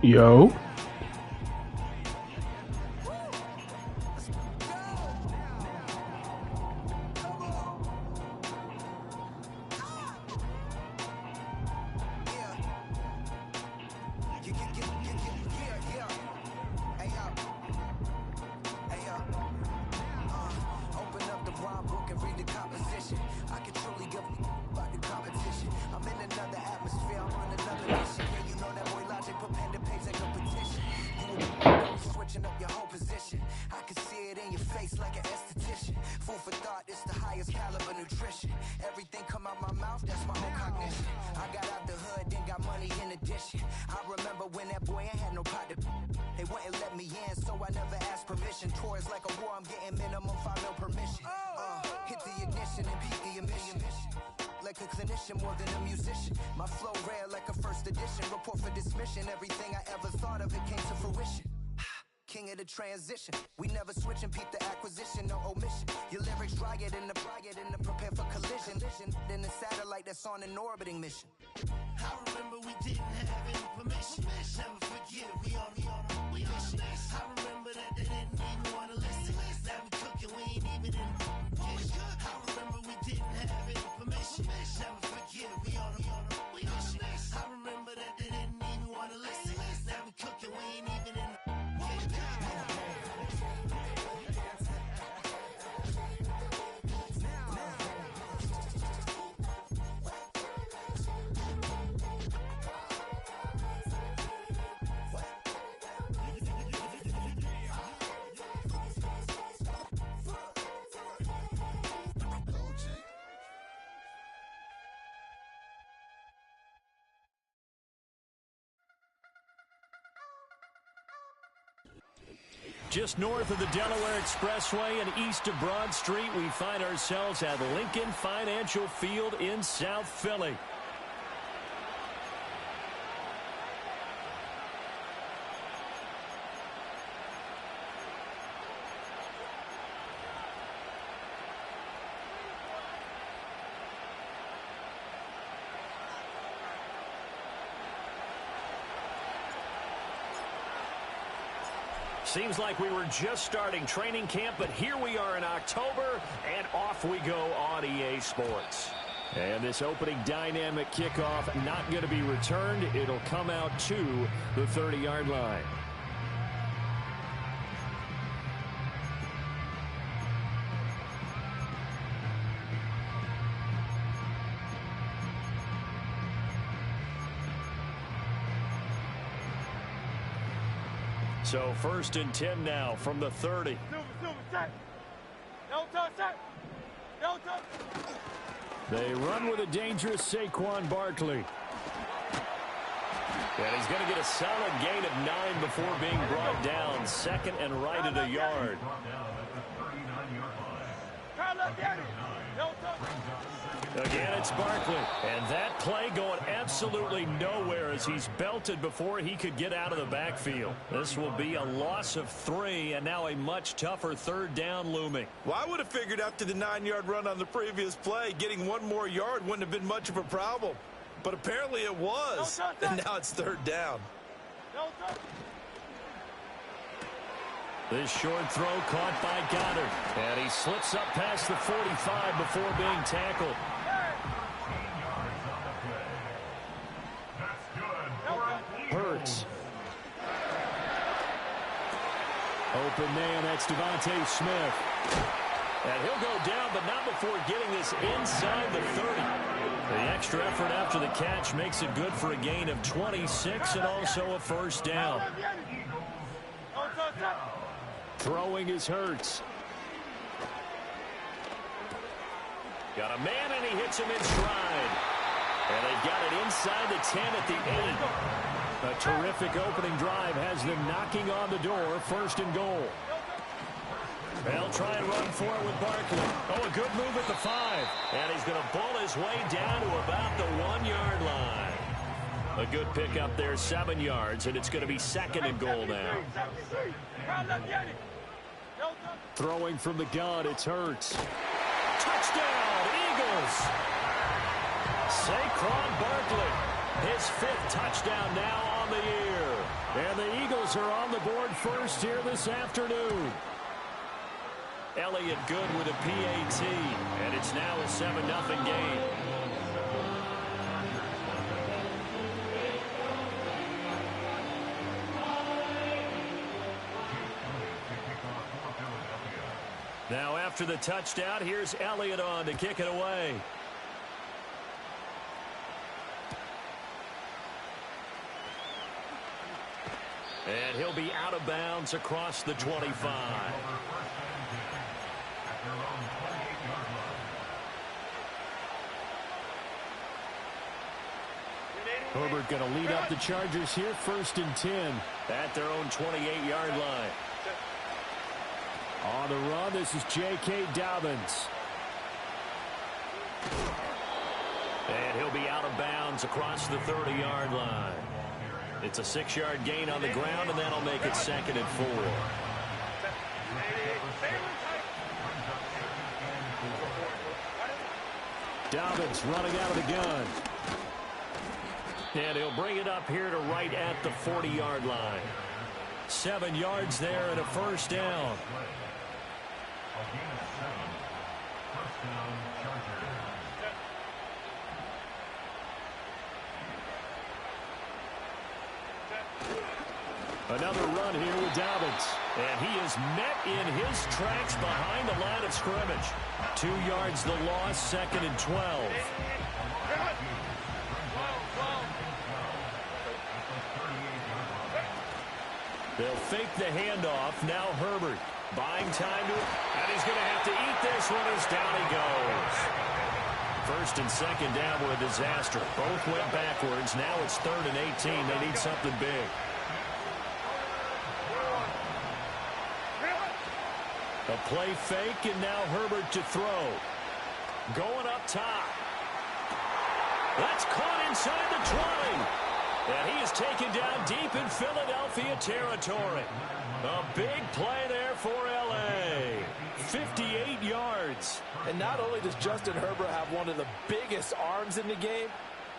Yo. Transition. We never switch and peep the acquisition, no omission. Your lyrics dry it in the prepare for collision. Then the satellite that's on an orbiting mission. I remember we didn't have any permission. Never forget it, we on a mission. I remember that they didn't even want to listen. Now we cooking, we ain't even in the kitchen. I remember we didn't have any permission. Never forget it, we on a mission. I remember that they didn't even want to listen. Now we cooking, we ain't even in the Just north of the Delaware Expressway and east of Broad Street, we find ourselves at Lincoln Financial Field in South Philly. Seems like we were just starting training camp, but here we are in October, and off we go on EA Sports. And this opening dynamic kickoff not going to be returned. It'll come out to the 30-yard line. So 1st and 10 now from the 30. They run with a dangerous Saquon Barkley. And he's going to get a solid gain of 9 before being brought down. 2nd and right at a yard. Again, it's Barkley. And that play going absolutely nowhere as he's belted before he could get out of the backfield. This will be a loss of 3, and now a much tougher 3rd down looming. Well, I would have figured after the 9-yard run on the previous play, getting 1 more yard wouldn't have been much of a problem. But apparently it was, and now it's 3rd down. This short throw caught by Goddard. And he slips up past the 45 before being tackled. Hurts. Open man, that's Devontae Smith. And he'll go down, but not before getting this inside the 30. The extra effort after the catch makes it good for a gain of 26 and also a 1st down. Throwing is Hurts. Got a man, and he hits him in stride. And they've got it inside the 10 at the 8. A terrific opening drive has them knocking on the door. 1st and goal. They'll try and run for it with Barkley. Oh, a good move at the 5. And he's going to bull his way down to about the 1-yard line. A good pickup there, 7 yards, and it's going to be 2nd and goal now. Throwing from the gun, it's Hurts. Touchdown, Eagles! Saquon Barkley. His 5th touchdown now on the year. And the Eagles are on the board first here this afternoon. Elliott good with a PAT, and it's now a 7-0 game. Now after the touchdown, here's Elliott on to kick it away. And he'll be out of bounds across the 25. Herbert going to lead up the Chargers here, 1st and 10 at their own 28-yard line. On the run, this is J.K. Dobbins. And he'll be out of bounds across the 30-yard line. It's a 6-yard gain on the ground, and that'll make it 2nd and 4. Dobbins running out of the gun. And he'll bring it up here to right at the 40-yard line. 7 yards there and a 1st down. Another run here with Dobbins. And he is met in his tracks behind the line of scrimmage. 2 yards the loss, 2nd and 12. They'll fake the handoff. Now Herbert buying time to it. And he's going to have to eat this one as down he goes. 1st and 2nd down were a disaster. Both went backwards. Now it's 3rd and 18. They need something big. A play fake, and now Herbert to throw. Going up top. That's caught inside the 20. And he is taken down deep in Philadelphia territory. A big play there for L.A. 58 yards. And not only does Justin Herbert have one of the biggest arms in the game,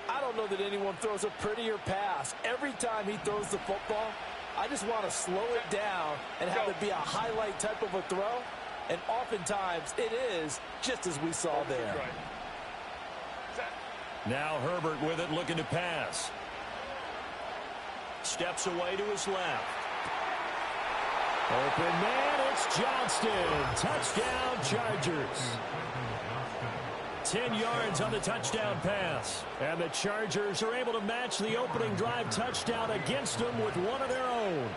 I don't know that anyone throws a prettier pass. Every time he throws the football, I just want to slow it down and have it be a highlight type of a throw. And oftentimes it is, just as we saw there. Now Herbert with it, looking to pass. Steps away to his left. Open man, it's Johnston. Touchdown, Chargers. 10 yards on the touchdown pass. And the Chargers are able to match the opening drive touchdown against them with one of their own.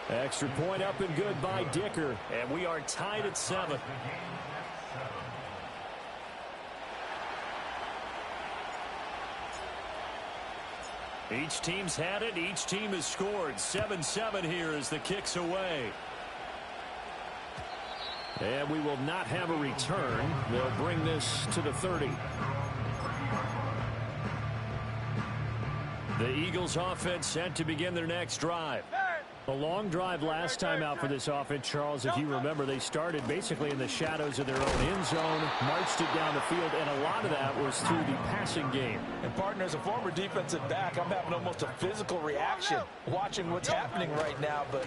Extra point up and good by Dicker. And we are tied at 7. Each team's had it. Each team has scored. 7-7 here as the kick's away. And we will not have a return. They'll bring this to the 30. The Eagles offense set to begin their next drive. A long drive last time out for this offense, Charles. If you remember, they started basically in the shadows of their own end zone, marched it down the field, and a lot of that was through the passing game. And, partner, as a former defensive back, I'm having almost a physical reaction watching what's happening right now. But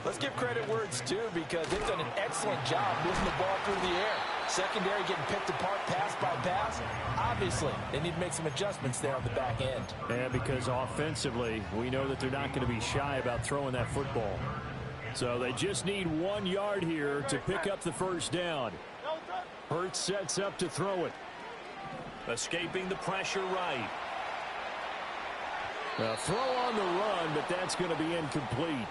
let's give credit where it's due, because they've done an excellent job moving the ball through the air. Secondary getting picked apart pass by pass. Obviously, they need to make some adjustments there on the back end. And because offensively, we know that they're not going to be shy about throwing that football. So they just need 1 yard here to pick up the first down. Hurts sets up to throw it. Escaping the pressure right. A throw on the run, but that's going to be incomplete.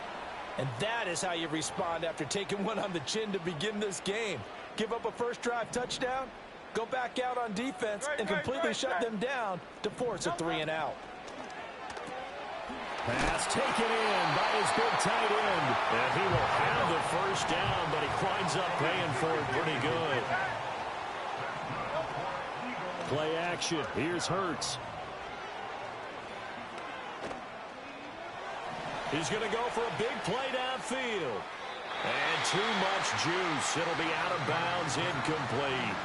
And that is how you respond after taking one on the chin to begin this game. Give up a first drive touchdown, go back out on defense, and completely shut them down to force a 3-and-out. Pass taken in by his big tight end. And he will have the first down, but he winds up paying for it pretty good. Play action. Here's Hurts. He's going to go for a big play downfield. And too much juice. It'll be out of bounds, incomplete.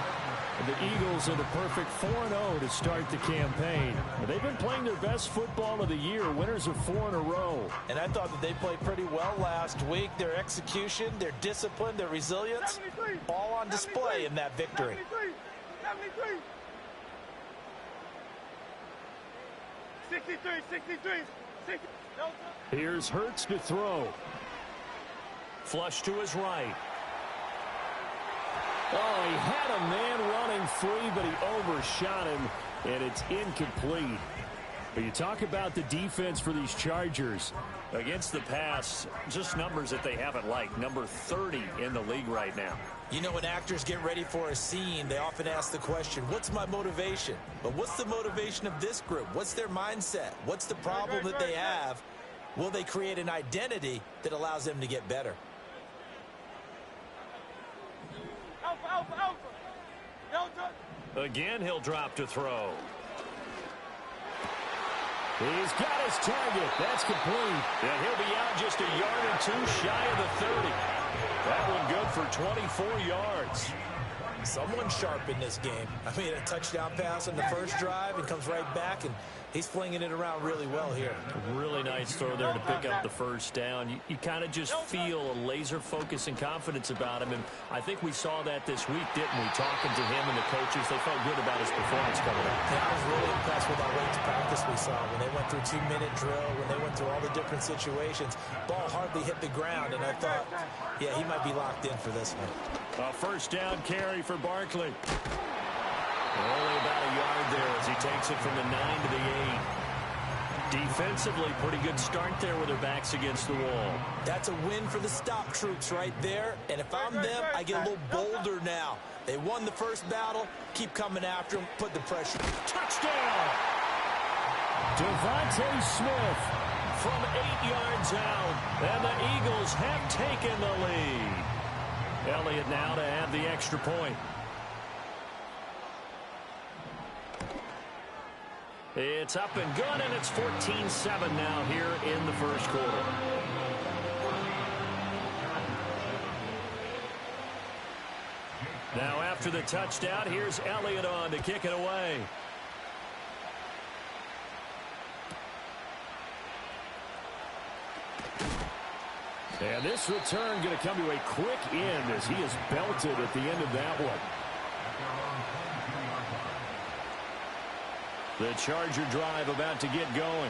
And the Eagles are the perfect 4-0 to start the campaign. They've been playing their best football of the year, winners of 4 in a row. And I thought that they played pretty well last week. Their execution, their discipline, their resilience, all on display in that victory. 63. Here's Hurts to throw. Flush to his right. Oh, he had a man running free, but he overshot him, and it's incomplete. But you talk about the defense for these Chargers. Against the pass, just numbers that they haven't liked. Number 30 in the league right now. You know, when actors get ready for a scene, they often ask the question, what's my motivation? But what's the motivation of this group? What's their mindset? What's the problem that they have? Will they create an identity that allows them to get better? Again, he'll drop to throw. He's got his target. That's complete. And he'll be out just a yard or two shy of the 30. That one good for 24 yards. Someone sharp in this game. I mean, a touchdown pass on the first drive and comes right back, and he's flinging it around really well here. Really nice throw there to pick up the first down. You kind of just feel a laser focus and confidence about him, and I think we saw that this week, didn't we? Talking to him and the coaches, they felt good about his performance coming up. Yeah, I was really impressed with our weights practice we saw. When they went through 2-minute drill, when they went through all the different situations, ball hardly hit the ground, and I thought, yeah, he might be locked in for this one. A first down carry for Barkley. Only about a yard there as he takes it from the 9 to the 8. Defensively, pretty good start there with their backs against the wall. That's a win for the stop troops right there. And if I'm them, I get a little bolder now. They won the first battle. Keep coming after them. Put the pressure. Touchdown! Devontae Smith from 8 yards out. And the Eagles have taken the lead. Elliott now to add the extra point. It's up and good, and it's 14-7 now here in the first quarter. Now after the touchdown, here's Elliott on to kick it away. And this return going to come to a quick end as he is belted at the end of that one. The Charger drive about to get going.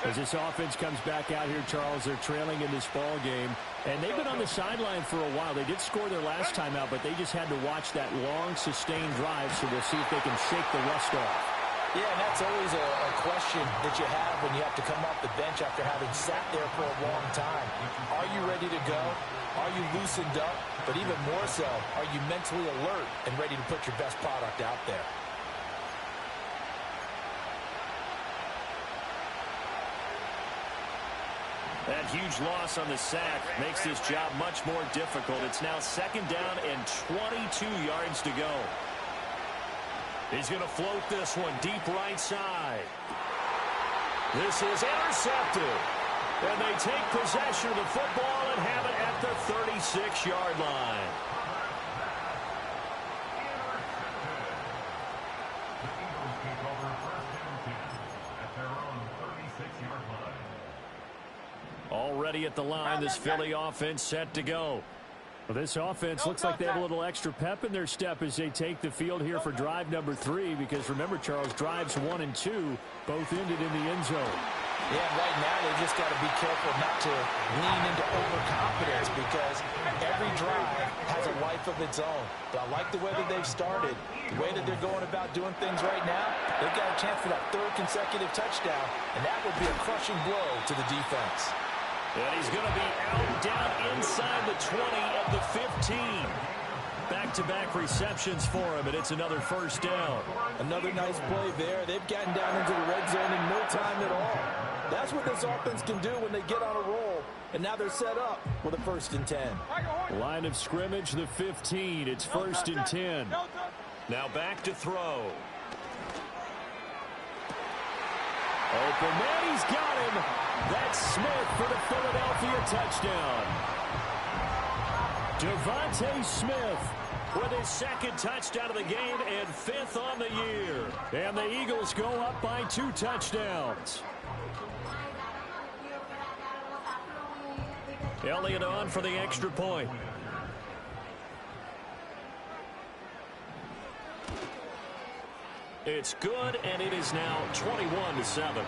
As this offense comes back out here, Charles, they're trailing in this ball game. And they've been on the sideline for a while. They did score their last time out, but they just had to watch that long, sustained drive, so we'll see if they can shake the rust off. Yeah, and that's always a question that you have when you have to come off the bench after having sat there for a long time. Are you ready to go? Are you loosened up? But even more so, are you mentally alert and ready to put your best product out there? That huge loss on the sack makes this job much more difficult. It's now second down and 22 yards to go. He's going to float this one deep right side. This is intercepted. And they take possession of the football and have it at the 36-yard line. Already at the line, this Philly offense set to go. Well, this offense looks like they have a little extra pep in their step as they take the field here for drive number 3, because remember, Charles, drives 1 and 2 both ended in the end zone. Yeah, right now they just got to be careful not to lean into overconfidence, because every drive has a life of its own. But I like the way that they've started, the way that they're going about doing things right now. They've got a chance for that 3rd consecutive touchdown, and that would be a crushing blow to the defense. And he's going to be out down inside the 20 of the 15. Back-to-back receptions for him, and it's another first down. Another nice play there. They've gotten down into the red zone in no time at all. That's what this offense can do when they get on a roll. And now they're set up with a 1st and 10. Line of scrimmage, the 15. It's 1st and 10. Now back to throw. Open man, he's got him. That's Smith for the Philadelphia touchdown. Devontae Smith with his second touchdown of the game and 5th on the year. And the Eagles go up by 2 touchdowns. Elliott on for the extra point. It's good, and it is now 21-7.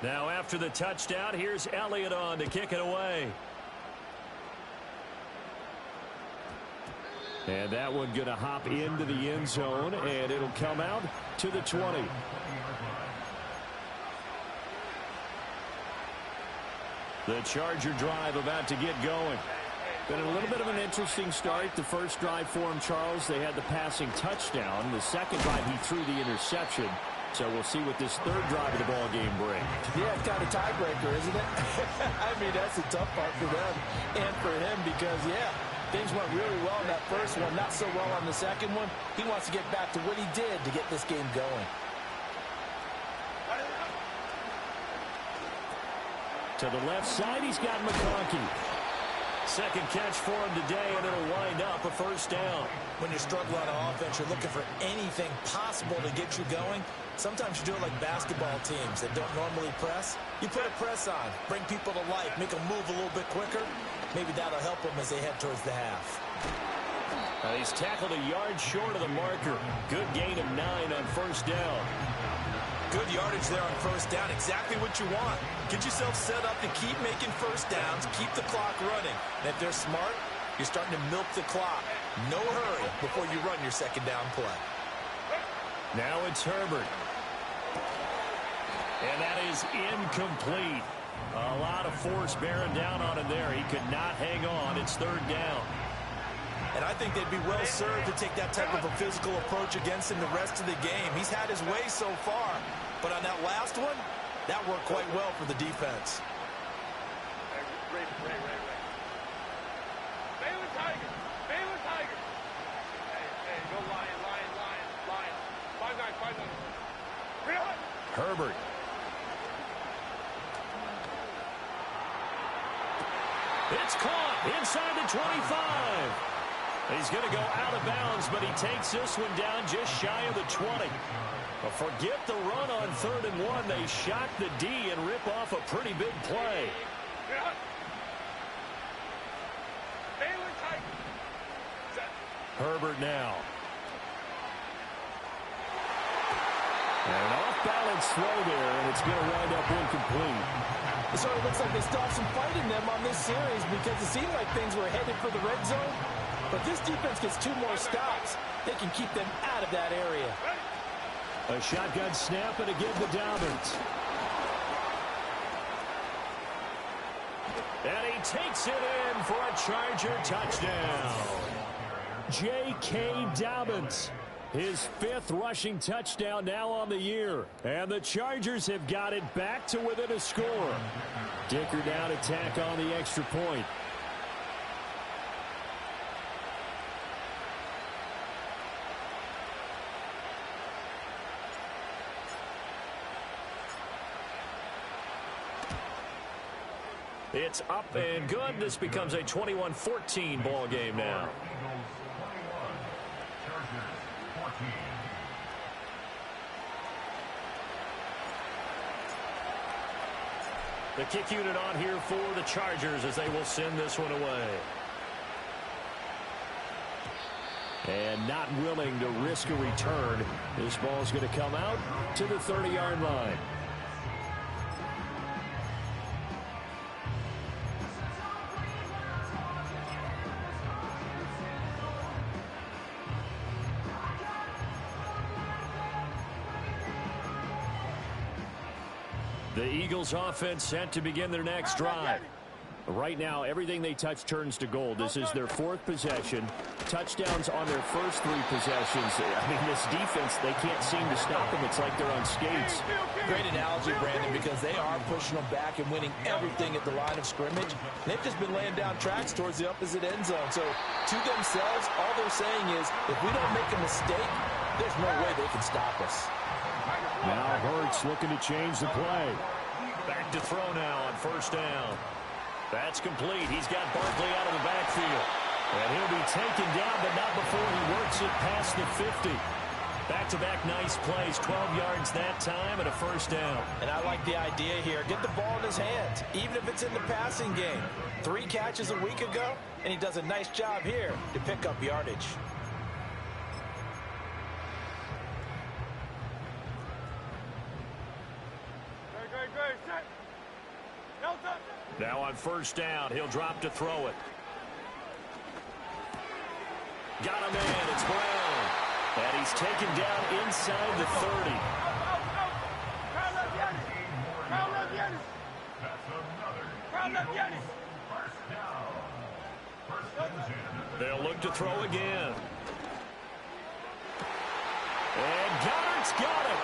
Now after the touchdown, here's Elliott on to kick it away. And that one going to hop into the end zone, and it'll come out to the 20. The Charger drive about to get going. Been a little bit of an interesting start. The first drive for him, Charles, they had the passing touchdown. The second drive, he threw the interception. So we'll see what this third drive of the ball game brings. Yeah, it's kind of tiebreaker, isn't it? I mean, that's a tough part for them and for him because, yeah, things went really well in that first one, not so well on the second one. He wants to get back to what he did to get this game going. To the left side, he's got McConkey. Second catch for him today, and it'll wind up a first down. When you're struggling on offense, you're looking for anything possible to get you going. Sometimes you do it like basketball teams that don't normally press. You put a press on, bring people to life, make them move a little bit quicker. Maybe that'll help them as they head towards the half. He's tackled a yard short of the marker. Good gain of 9 on first down. Good yardage there on first down. Exactly what you want. Get yourself set up to keep making first downs, keep the clock running. And if they're smart, you're starting to milk the clock. No hurry before you run your second down play. Now it's Herbert. And that is incomplete. A lot of force bearing down on him there. He could not hang on. It's third down. And I think they'd be well served to take that type of a physical approach against him the rest of the game. He's had his way so far. But on that last one, that worked quite well for the defense. Baylor Tigers. Baylor Tigers. Hey, go Lion, Lion, Lion, Lion. 5-9, 5-9. Really? Herbert. It's caught inside the 25. He's going to go out of bounds, but he takes this one down just shy of the 20. But forget the run on 3rd and 1. They shock the D and rip off a pretty big play. Baylor Tigers. Herbert now. An off-balance throw there, and it's going to wind up incomplete. It sort of looks like they still have some fight in them on this series because it seemed like things were headed for the red zone. But this defense gets 2 more stops. They can keep them out of that area. A shotgun snap and again to Dobbins. And he takes it in for a Charger touchdown. J.K. Dobbins. His 5th rushing touchdown now on the year. And the Chargers have got it back to within a score. Dicker down attack on the extra point. It's up and good. This becomes a 21-14 ball game now. The kick unit on here for the Chargers as they will send this one away. And not willing to risk a return. This ball is going to come out to the 30-yard line. The Eagles offense set to begin their next drive. Right now, everything they touch turns to gold. This is their 4th possession. Touchdowns on their first 3 possessions. I mean, this defense, they can't seem to stop them. It's like they're on skates. Great analogy, Brandon, because they are pushing them back and winning everything at the line of scrimmage. They've just been laying down tracks towards the opposite end zone. So, to themselves, all they're saying is, if we don't make a mistake, There's no way they can stop us. Now Hurts looking to change the play. Back to throw now on first down. That's complete. He's got Barkley out of the backfield. And he'll be taken down, but not before he works it past the 50. Back-to-back nice plays, 12 yards that time and a first down. And I like the idea here. Get the ball in his hands, even if it's in the passing game. 3 catches a week ago, and he does a nice job here to pick up yardage. Now on first down, he'll drop to throw it. Got a man, it's Brown. And he's taken down inside the 30. They'll look to throw again. And Goddard's got it.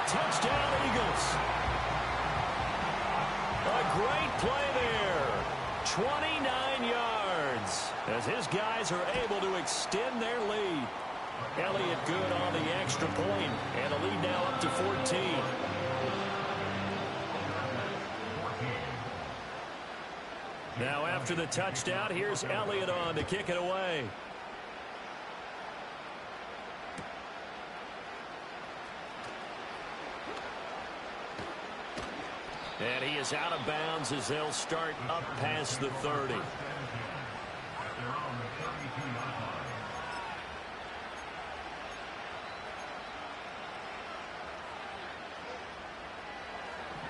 Touchdown, Eagles. A great play there. 29 yards as his guys are able to extend their lead. Elliott good on the extra point, and a lead now up to 14. Now after the touchdown, here's Elliott on to kick it away. And he is out of bounds as they'll start up past the 30.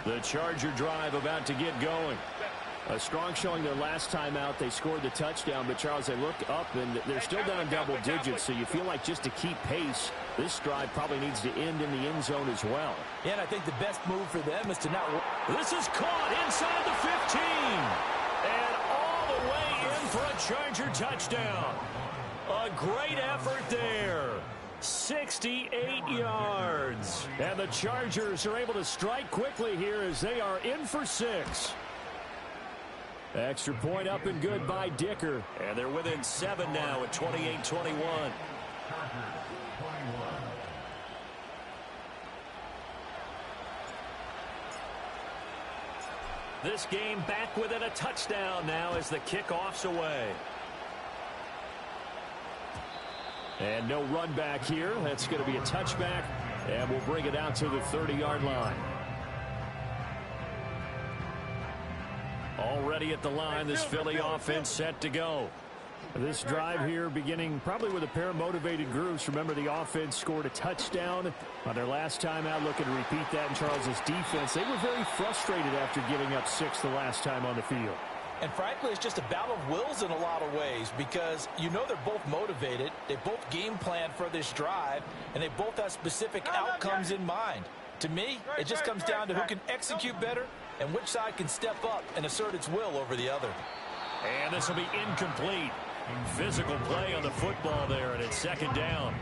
The Charger drive about to get going. A strong showing their last time out. They scored the touchdown, but Charles, they look up and they're still down double digits, so you feel like just to keep pace, this drive probably needs to end in the end zone as well. Yeah, and I think the best move for them is to not... This is caught inside the 15. And all the way in for a Charger touchdown. A great effort there. 68 yards. And the Chargers are able to strike quickly here as they are in for 6. Extra point up and good by Dicker. And they're within 7 now at 28-21. This game back within a touchdown now as the kickoff's away. And no run back here. That's going to be a touchback. And we'll bring it out to the 30-yard line. Already at the line, this Philly offense set to go. This drive here beginning probably with a pair of motivated groups. Remember, the offense scored a touchdown on their last time out. Looking to repeat that in Charles's defense. They were very frustrated after giving up 6 the last time on the field. And frankly, it's just a battle of wills in a lot of ways because you know they're both motivated. They both game plan for this drive, and they both have specific outcomes in mind. To me, it just comes down to who can execute better and which side can step up and assert its will over the other. And this will be incomplete. Physical play on the football there, and it's second down.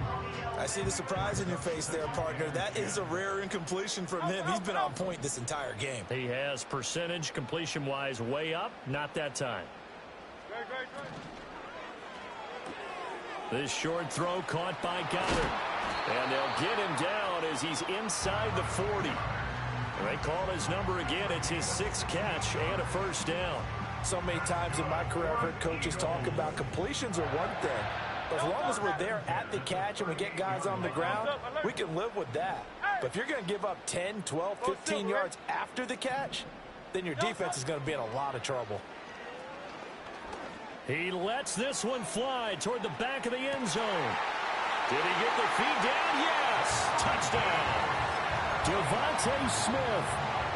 I see the surprise in your face there, partner. That is a rare incompletion from him. He's been on point this entire game. He has percentage completion-wise way up. Not that time. This short throw caught by Goddard. And they'll get him down as he's inside the 40. They call his number again. It's his 6th catch and a first down. So many times in my career, I've heard coaches talk about completions are one thing. But as long as we're there at the catch and we get guys on the ground, we can live with that. But if you're going to give up 10, 12, 15 yards after the catch, then your defense is going to be in a lot of trouble. He lets this one fly toward the back of the end zone. Did he get the feed down? Yes! Touchdown! Devontae Smith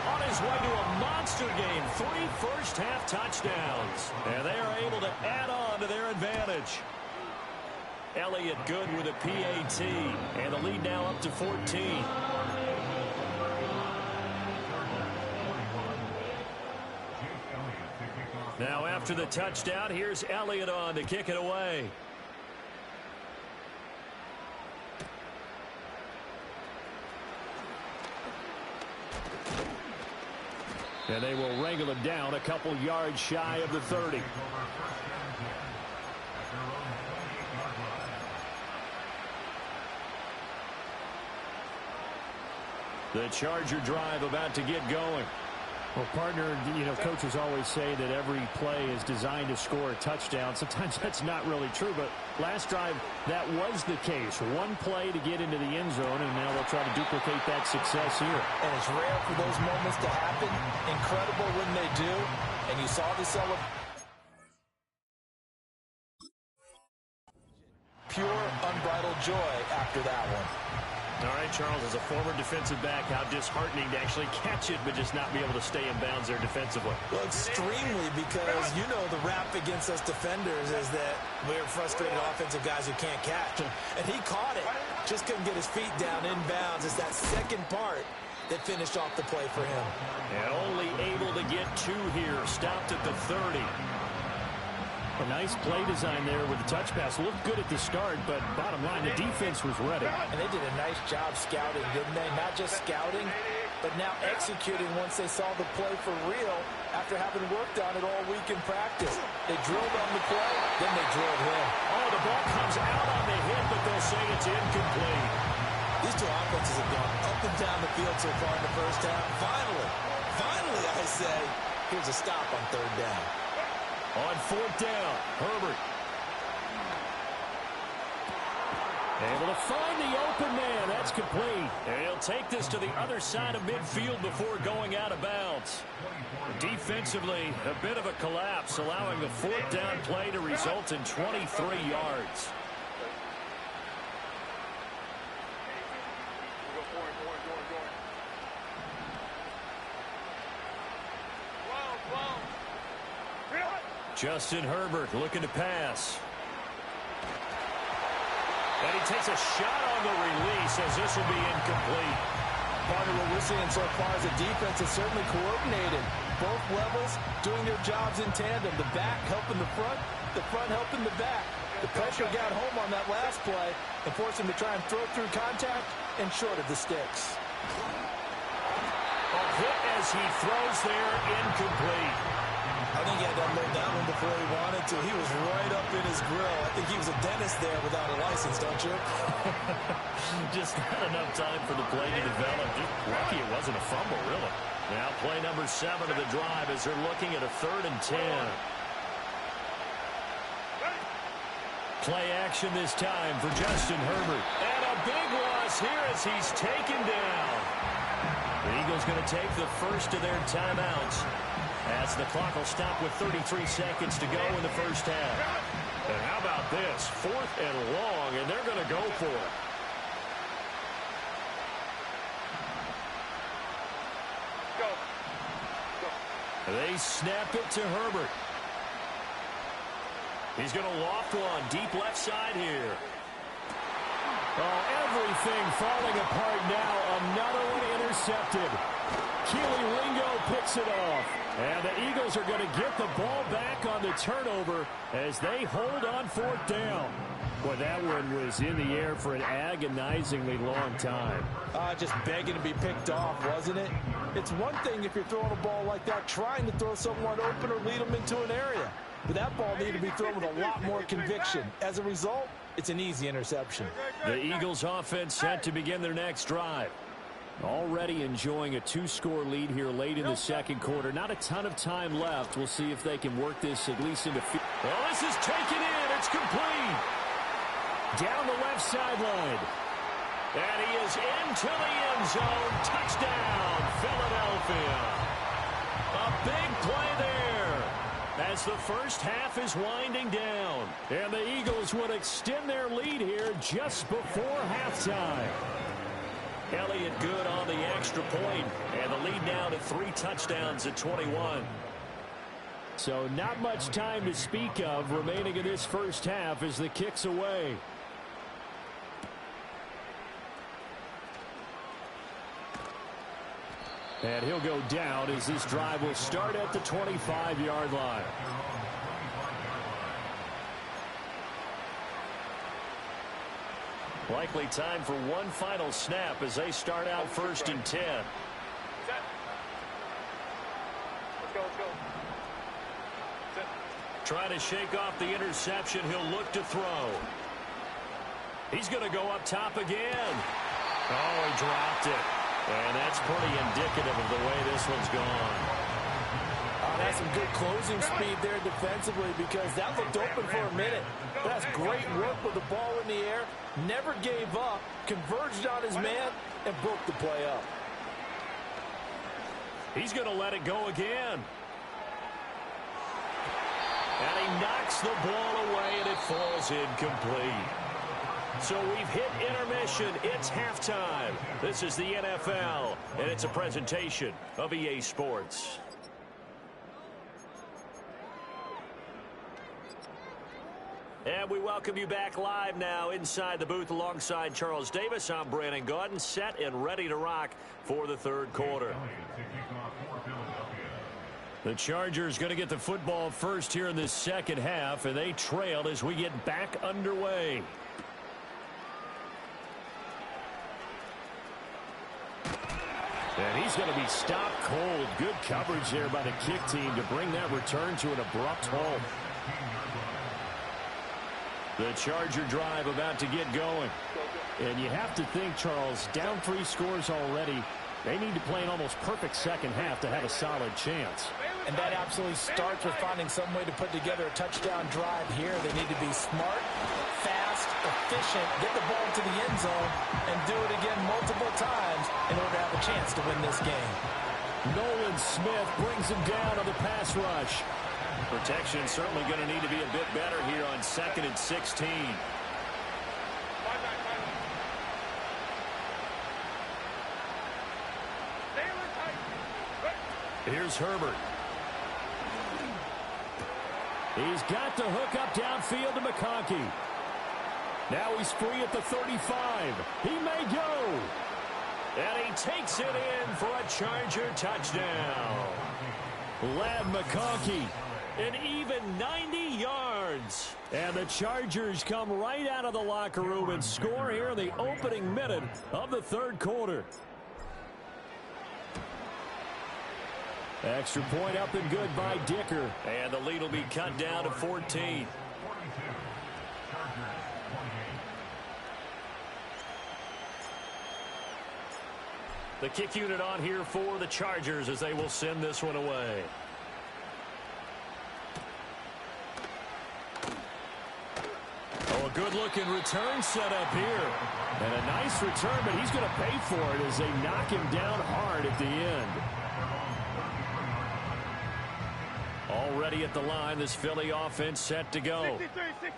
on his way to a monster game. 3 first-half touchdowns. And they are able to add on to their advantage. Elliott good with a PAT. And the lead now up to 14. Now after the touchdown, here's Elliott on to kick it away. And they will wrangle him down a couple yards shy of the 30. The Charger drive about to get going. Well, partner, coaches always say that every play is designed to score a touchdown. Sometimes that's not really true, but last drive, that was the case. One play to get into the end zone, and now they'll try to duplicate that success here. And it's rare for those moments to happen. Incredible when they do. And you saw the celebration. Pure, unbridled joy after that one. All right, Charles, as a former defensive back, how disheartening to actually catch it, but just not be able to stay in bounds there defensively. Well, extremely, because the rap against us defenders is that we're frustrated offensive guys who can't catch. And he caught it, just couldn't get his feet down in bounds. It's that second part that finished off the play for him. And only able to get 2 here, stopped at the 30. A nice play design there with the touch pass. Looked good at the start, but bottom line, the defense was ready. And they did a nice job scouting, didn't they? Not just scouting, but now executing once they saw the play for real after having worked on it all week in practice. They drilled on the play, then they drilled him. Oh, the ball comes out on the hit, but they'll say it's incomplete. These two offenses have gone up and down the field so far in the first half. Finally, I say, here's a stop on 3rd down. On 4th down, Herbert. Able to find the open man. That's complete. And he'll take this to the other side of midfield before going out of bounds. Defensively, a bit of a collapse, allowing the 4th down play to result in 23 yards. Justin Herbert looking to pass. And he takes a shot on the release as this will be incomplete. Part of what we're seeing so far is the defense is certainly coordinated. Both levels doing their jobs in tandem. The back helping the front helping the back. The pressure got home on that last play and forced him to try and throw through contact and short of the sticks. A hit as he throws there, incomplete. I think he had to unload that one before he wanted to. He was right up in his grill. I think he was a dentist there without a license, don't you? Just not enough time for the play to develop. Just lucky it wasn't a fumble, really. Now play number 7 of the drive as they're looking at a 3rd and 10. Play action this time for Justin Herbert. And a big loss here as he's taken down. The Eagles going to take the first of their timeouts, as the clock will stop with 33 seconds to go in the first half. And how about this? 4th and long, and they're going to go for it. They snap it to Herbert. He's going to loft one deep left side here. Oh, everything falling apart now. Another one intercepted. Keely Ringo picks it off. And the Eagles are going to get the ball back on the turnover as they hold on 4th down. Boy, that one was in the air for an agonizingly long time. Just begging to be picked off, wasn't it? It's one thing if you're throwing a ball like that, trying to throw someone open or lead them into an area. But that ball needed to be thrown with a lot more conviction. As a result, it's an easy interception. The Eagles offense set to begin their next drive. Already enjoying a 2-score lead here late in the second quarter. Not a ton of time left. We'll see if they can work this at least into field. Well, this is taken in. It's complete. Down the left sideline. And he is into the end zone. Touchdown, Philadelphia. A big play there as the first half is winding down. And the Eagles would extend their lead here just before halftime. Elliott good on the extra point, and the lead now to 3 touchdowns at 21. So not much time to speak of remaining in this first half as the kick's away. And he'll go down as this drive will start at the 25-yard line. Likely time for one final snap as they start out 1st and 10. Let's go. Trying to shake off the interception. He'll look to throw. He's going to go up top again. Oh, he dropped it. And that's pretty indicative of the way this one's gone. That's some good closing speed there defensively because that looked open for a minute. That's great work with the ball in the air. Never gave up, converged on his man, and broke the play up. He's going to let it go again. And he knocks the ball away, and it falls incomplete. So we've hit intermission. It's halftime. This is the NFL, and it's a presentation of EA Sports. And we welcome you back live now inside the booth alongside Charles Davis. I'm Brandon Gaudin, set and ready to rock for the third quarter. The Chargers going to get the football first here in this second half, and they trail as we get back underway. And he's going to be stopped cold. Good coverage there by the kick team to bring that return to an abrupt halt. The Charger drive about to get going. And you have to think, Charles, down 3 scores already. They need to play an almost perfect second half to have a solid chance. And that absolutely starts with finding some way to put together a touchdown drive here. They need to be smart, fast, efficient, get the ball to the end zone, and do it again multiple times in order to have a chance to win this game. Nolan Smith brings him down on the pass rush. Protection certainly going to need to be a bit better here on 2nd and 16. Here's Herbert. He's got the hook up downfield to McConkey. Now he's free at the 35. He may go. And he takes it in for a Charger touchdown. Ladd McConkey. An even 90 yards. And the Chargers come right out of the locker room and score here in the opening minute of the third quarter. Extra point up and good by Dicker. And the lead will be cut down to 14. The kick unit on here for the Chargers as they will send this one away. Oh, a good-looking return set up here. And a nice return, but he's going to pay for it as they knock him down hard at the end. Already at the line, this Philly offense set to go.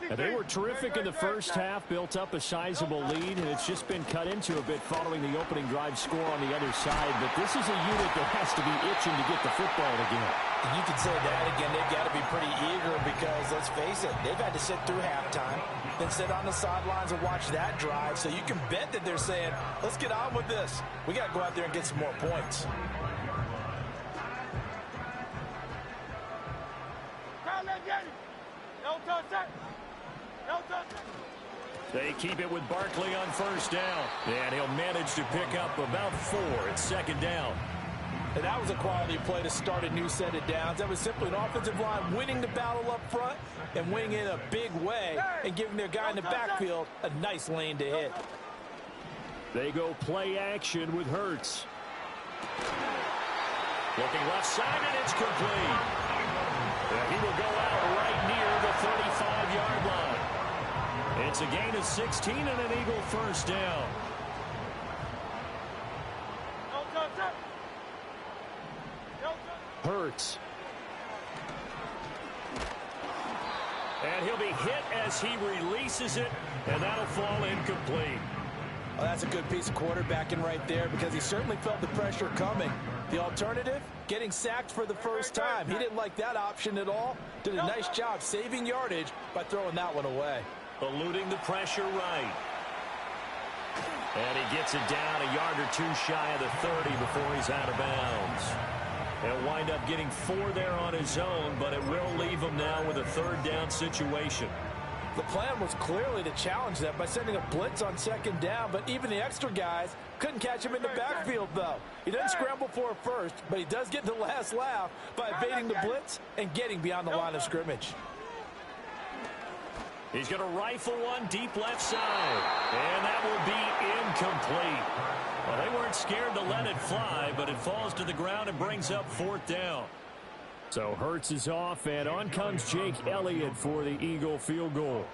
And they were terrific in the first half, built up a sizable lead, and it's just been cut into a bit following the opening drive score on the other side. But this is a unit that has to be itching to get the football again. And you could say that again. They've got to be pretty eager because, let's face it, they've had to sit through halftime, then sit on the sidelines and watch that drive. So you can bet that they're saying, let's get on with this. We got to go out there and get some more points. They keep it with Barkley on first down. And he'll manage to pick up about 4 at second down. And that was a quality play to start a new set of downs. That was simply an offensive line winning the battle up front and winning in a big way and giving their guy in the backfield a nice lane to hit. They go play action with Hurts. Looking left side, and it's complete. And he will go out right near the 35-yard line. It's a gain of 16 and an Eagle first down. Hurts. And he'll be hit as he releases it, and that'll fall incomplete. Well, that's a good piece of quarterbacking right there because he certainly felt the pressure coming. The alternative, getting sacked for the first time. He didn't like that option at all. Did a nice job saving yardage by throwing that one away. Eluding the pressure right. And he gets it down a yard or 2 shy of the 30 before he's out of bounds. He'll wind up getting 4 there on his own, but it will leave him now with a third down situation. The plan was clearly to challenge them by sending a blitz on second down, but even the extra guys couldn't catch him in the backfield, though. He doesn't scramble for it first, but he does get the last laugh by evading the blitz and getting beyond the line of scrimmage. He's going to rifle one deep left side, and that will be incomplete. Well, they weren't scared to let it fly, but it falls to the ground and brings up 4th down. So Hurts is off, and on comes Jake Elliott for the Eagle field goal.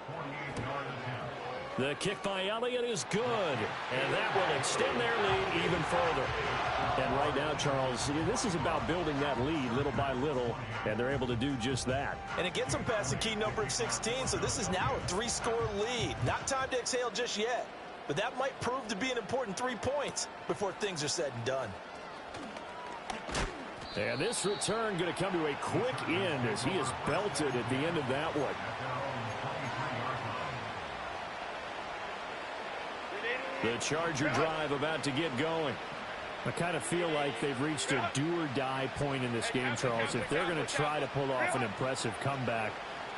The kick by Elliott is good, and that will extend their lead even further. And right now, Charles, this is about building that lead little by little, and they're able to do just that. And it gets them past the key number of 16, so this is now a 3-score lead. Not time to exhale just yet, but that might prove to be an important 3 points before things are said and done. And this return going to come to a quick end as he is belted at the end of that one. The Charger drive about to get going. I kind of feel like they've reached a do-or-die point in this game, Charles. If they're going to try to pull off an impressive comeback,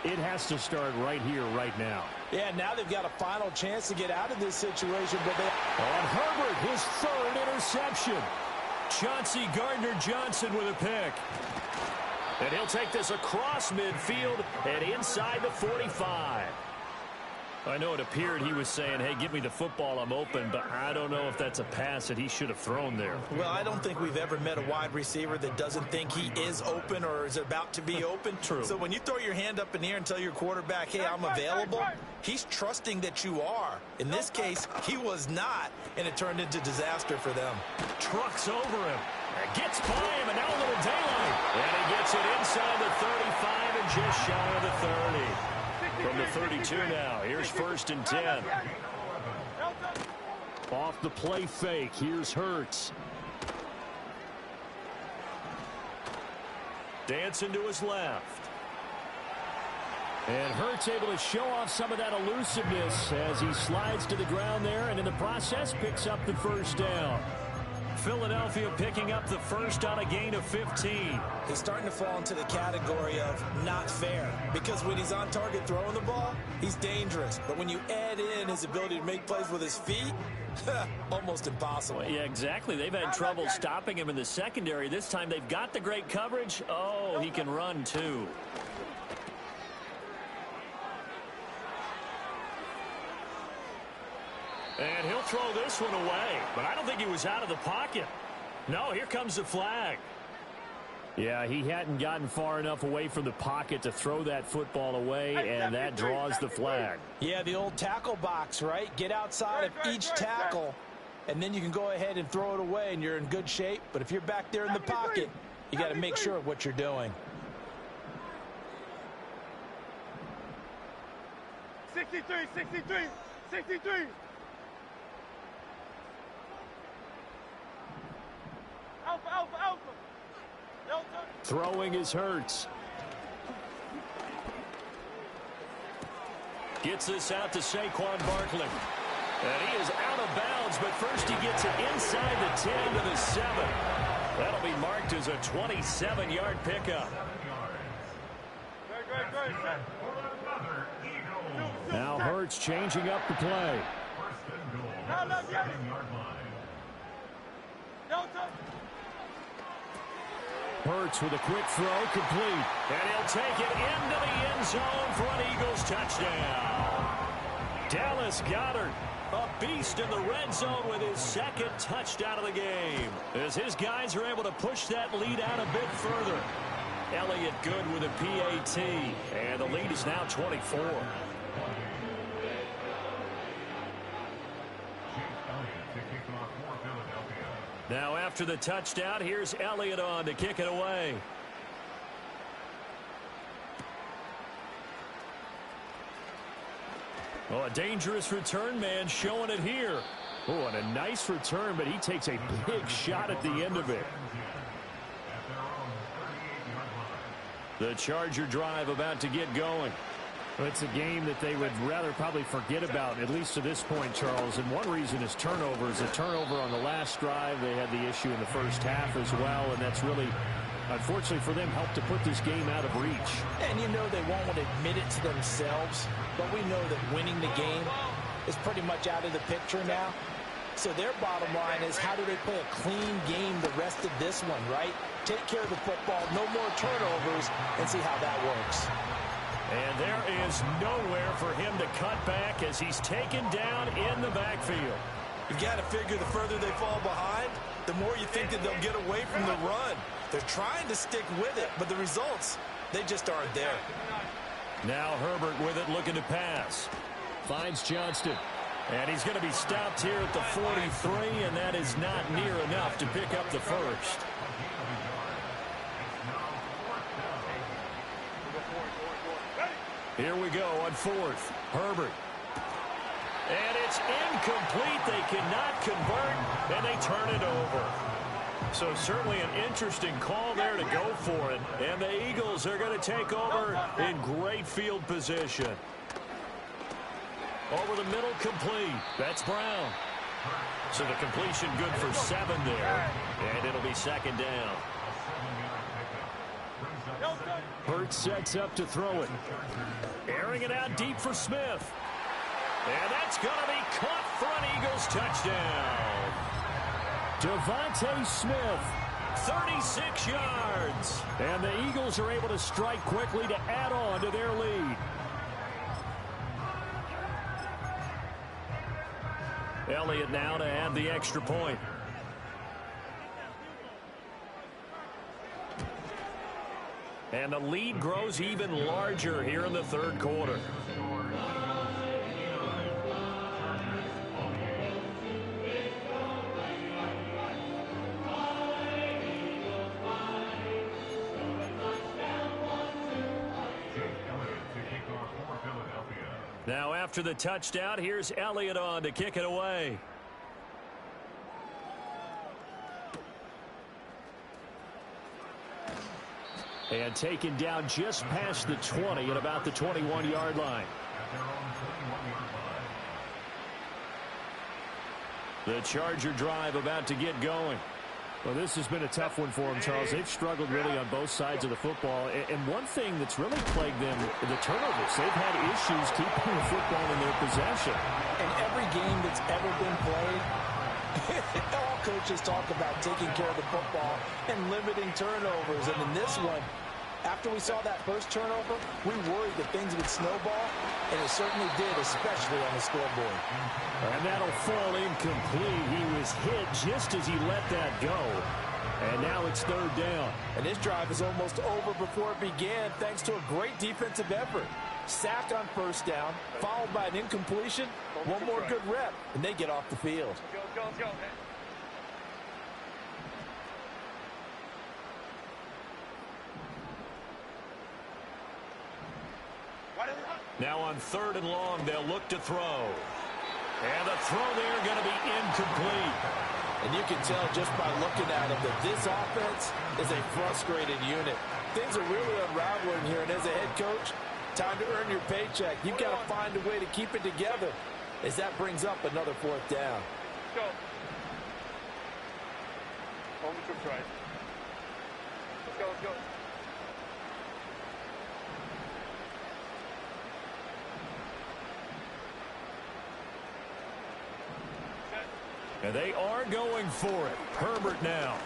it has to start right here, right now. Yeah, now they've got a final chance to get out of this situation. But on Herbert, his 3rd interception. Chauncey Gardner-Johnson with a pick. And he'll take this across midfield and inside the 45. I know it appeared he was saying, hey, give me the football, I'm open, but I don't know if that's a pass that he should have thrown there. Well, I don't think we've ever met a wide receiver that doesn't think he is open or is about to be open. True. So when you throw your hand up in the air and tell your quarterback, hey, I'm available, he's trusting that you are. In this case, he was not, and it turned into disaster for them. Trucks over him. Gets by him, and now a little daylight. And he gets it inside the 35 and just shy of the 30. From the 32 now, here's 1st and 10. Off the play fake, here's Hurts. Dancing to his left. And Hurts able to show off some of that elusiveness as he slides to the ground there, and in the process picks up the 1st down. Philadelphia picking up the 1st on a gain of 15. He's starting to fall into the category of not fair, because when he's on target throwing the ball, he's dangerous. But when you add in his ability to make plays with his feet, almost impossible. Well, yeah, exactly. They've had trouble stopping him in the secondary. This time they've got the great coverage. Oh, he can run too. And he'll throw this one away, but I don't think he was out of the pocket. No, here comes the flag. Yeah, he hadn't gotten far enough away from the pocket to throw that football away, and that draws the flag. Yeah, the old tackle box, right? Get outside of each tackle, and then you can go ahead and throw it away, and you're in good shape. But if you're back there in the pocket, you got to make sure of what you're doing. 63, 63, 63. Alpha, alpha, alpha. Delta. Throwing is Hurts. Gets this out to Saquon Barkley. And he is out of bounds, but first he gets it inside the 10 to the 7. That'll be marked as a 27-yard pickup. Now Hurts changing up the play. Hurts with a quick throw, complete. And he'll take it into the end zone for an Eagles touchdown. Dallas Goedert, a beast in the red zone with his 2nd touchdown of the game, as his guys are able to push that lead out a bit further. Elliott good with a PAT, and the lead is now 24. Now after the touchdown, here's Elliott on to kick it away. Oh, a dangerous return man showing it here. Oh, and a nice return, but he takes a big shot at the end of it. The Charger drive about to get going. Well, it's a game that they would rather probably forget about, at least to this point, Charles. And one reason is turnovers. A turnover on the last drive. They had the issue in the first half as well, and that's really, unfortunately for them, helped to put this game out of reach. And you know they won't want to admit it to themselves, but we know that winning the game is pretty much out of the picture now. So their bottom line is, how do they play a clean game the rest of this one, right? Take care of the football, no more turnovers, and see how that works. And there is nowhere for him to cut back as he's taken down in the backfield. You've got to figure the further they fall behind, the more you think that they'll get away from the run. They're trying to stick with it, but the results, they just aren't there. Now Herbert with it, looking to pass. Finds Johnston. And he's going to be stopped here at the 43, and that is not near enough to pick up the first. Here we go on fourth. Herbert. And it's incomplete. They cannot convert, and they turn it over. So certainly an interesting call there to go for it. And the Eagles are going to take over in great field position. Over the middle, complete. That's Brown. So the completion good for 7 there. And it'll be second down. Hurts sets up to throw it. Airing it out deep for Smith. And that's going to be caught for an Eagles touchdown. Devontae Smith, 36 yards. And the Eagles are able to strike quickly to add on to their lead. Elliott now to add the extra point. And the lead grows even larger here in the third quarter. Now after the touchdown, here's Elliott on to kick it away. And taken down just past the 20 at about the 21-yard line. The Charger drive about to get going. Well, this has been a tough one for them, Charles. They've struggled really on both sides of the football. And one thing that's really plagued them, the turnovers. They've had issues keeping the football in their possession. In every game that's ever been played, all coaches talk about taking care of the football and limiting turnovers. And in this one, after we saw that first turnover, we worried that things would snowball, and it certainly did, especially on the scoreboard. And that'll fall incomplete. He was hit just as he let that go. And now it's third down. And this drive is almost over before it began, thanks to a great defensive effort. Sack on first down, followed by an incompletion. One more good rep, and they get off the field. Let's go. Now on third and long, they'll look to throw. And the throw there going to be incomplete. And you can tell just by looking at them that this offense is a frustrated unit. Things are really unraveling here, and as a head coach, time to earn your paycheck. You've got to find a way to keep it together as that brings up another fourth down. Let's go. Home troops right. Let's go. And they are going for it. Herbert now.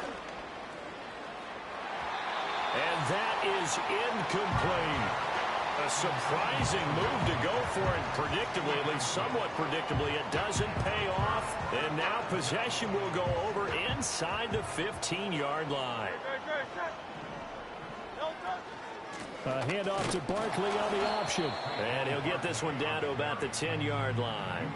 And that is incomplete. A surprising move to go for it predictably, at least somewhat predictably. It doesn't pay off. And now possession will go over inside the 15-yard line. A handoff to Barkley on the option. And he'll get this one down to about the 10-yard line.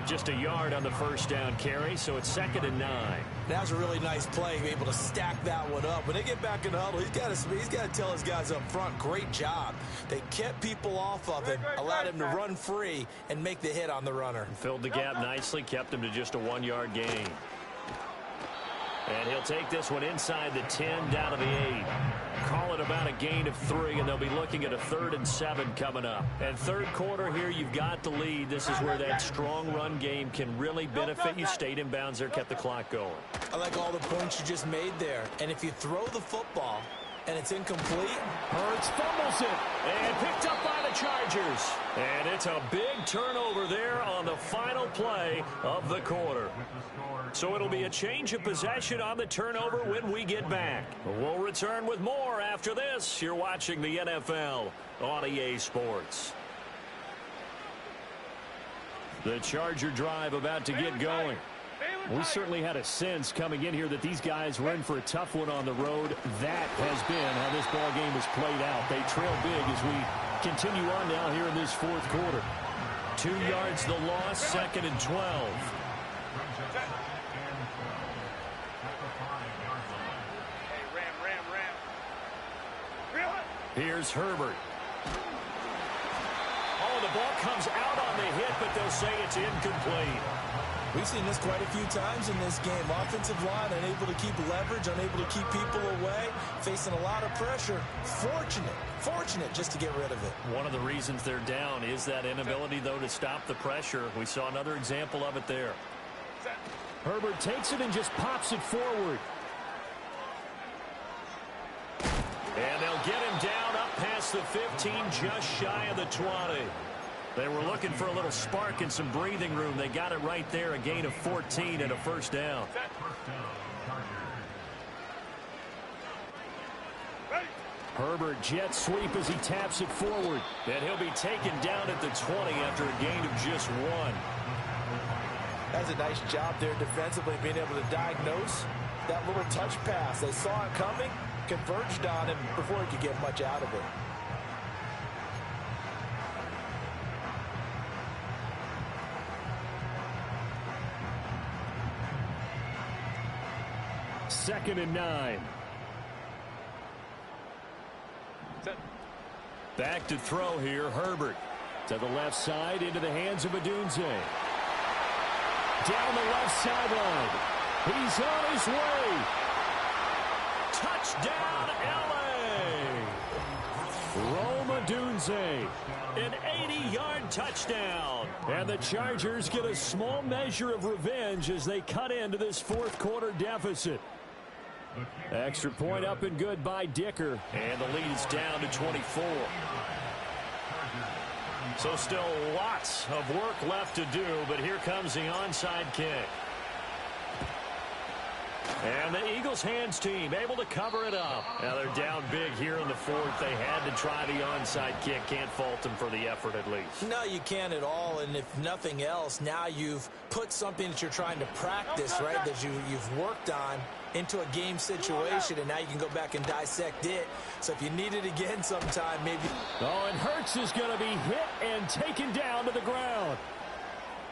Just a yard on the first down carry, so it's 2nd and 9. That was a really nice play, able to stack that one up. When they get back in the huddle, he's got to tell his guys up front, great job. They kept people off of him, allowed him to run free and make the hit on the runner. Filled the gap nicely, kept him to just a 1-yard gain. And he'll take this one inside the 10, down to the 8. Call it about a gain of 3, and they'll be looking at a 3rd and 7 coming up. And third quarter here, you've got the lead. This is where that strong run game can really benefit you. Stayed in bounds there, kept the clock going. I like all the points you just made there. And if you throw the football and it's incomplete, Hurts fumbles it and picked up by the Chargers. And it's a big turnover there on the final play of the quarter. So it'll be a change of possession on the turnover when we get back. We'll return with more after this. You're watching the NFL on EA Sports. The Charger drive about to get going. We certainly had a sense coming in here that these guys were in for a tough one on the road. That has been how this ball game has played out. They trail big as we continue on now here in this fourth quarter. 2 yards the loss, 2nd and 12. Here's Herbert. Oh, the ball comes out on the hit, but they'll say it's incomplete. We've seen this quite a few times in this game. Offensive line unable to keep leverage, unable to keep people away, facing a lot of pressure. Fortunate just to get rid of it. One of the reasons they're down is that inability, though, to stop the pressure. We saw another example of it there. Herbert takes it and just pops it forward. And they'll get him down up past the 15, just shy of the 20. They were looking for a little spark and some breathing room. They got it right there, a gain of 14 and a first down. Herbert jet sweep as he taps it forward. And he'll be taken down at the 20 after a gain of just 1. That's a nice job there defensively, being able to diagnose that little touch pass. They saw it coming, converged on him before he could get much out of it. Second and 9. Back to throw here, Herbert. To the left side, into the hands of Adunze. Down the left sideline. He's on his way. Touchdown, L.A. Rome Adunze. An 80-yard touchdown. And the Chargers get a small measure of revenge as they cut into this fourth quarter deficit. Extra point up and good by Dicker. And the lead is down to 24. So still lots of work left to do, but here comes the onside kick. And the Eagles hands team able to cover it up. Now they're down big here in the fourth. They had to try the onside kick. Can't fault them for the effort at least. No, you can't at all. And if nothing else, now you've put something that you're trying to practice, right, that you've worked on into a game situation, and now you can go back and dissect it. So if you need it again sometime, maybe. Oh, and Hurts is going to be hit and taken down to the ground.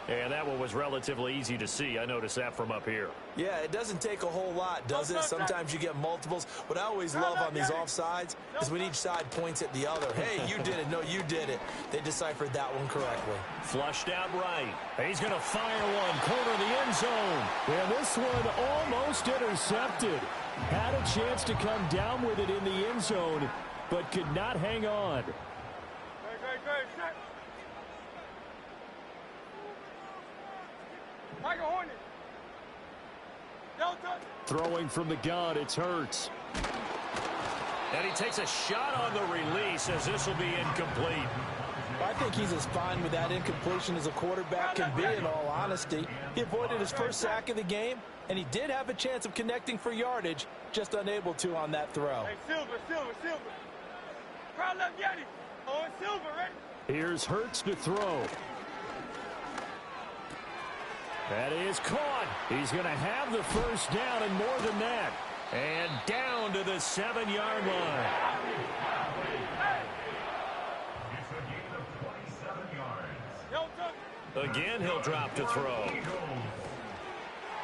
And that one was relatively easy to see. I noticed that from up here. Yeah, it doesn't take a whole lot, does it? Sometimes you get multiples. What I always love on these offsides is when each side points at the other. Hey, you did it. No, you did it. They deciphered that one correctly. Flushed out right. He's going to fire one, corner of the end zone. And this one almost intercepted. Had a chance to come down with it in the end zone, but could not hang on. Great. Tiger Hornet. Delta. Throwing from the gun, it's Hurts. And he takes a shot on the release as this will be incomplete. I think he's as fine with that incompletion as a quarterback can be, in all honesty. He avoided his first sack of the game, and he did have a chance of connecting for yardage, just unable to on that throw. Hey, Silver. Crowd left Yeti. Oh, it's Silver, ready? Here's Hurts to throw. That is caught. He's going to have the first down and more than that. And down to the 7-yard line. Again, he'll drop to throw.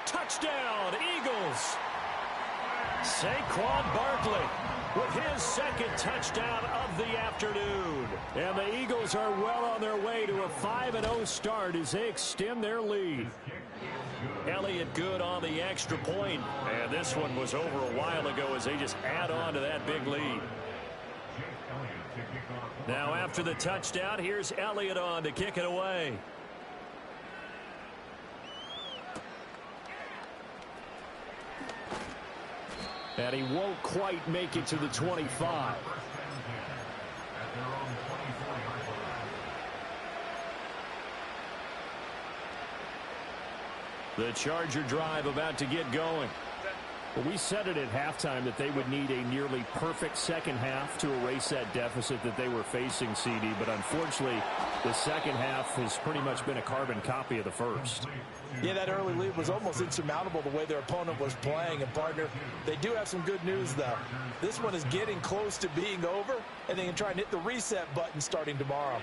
Touchdown, Eagles. Saquon Barkley with his second touchdown of the afternoon. And the Eagles are well on their way to a 5-0 start as they extend their lead. Elliott good on the extra point. And this one was over a while ago as they just add on to that big lead. Now after the touchdown, here's Elliott on to kick it away. And he won't quite make it to the 25. The Charger drive about to get going. Well, we said it at halftime that they would need a nearly perfect second half to erase that deficit that they were facing, CD. But unfortunately, the second half has pretty much been a carbon copy of the first. Yeah, that early lead was almost insurmountable the way their opponent was playing. And, partner, they do have some good news, though. This one is getting close to being over, and they can try and hit the reset button starting tomorrow.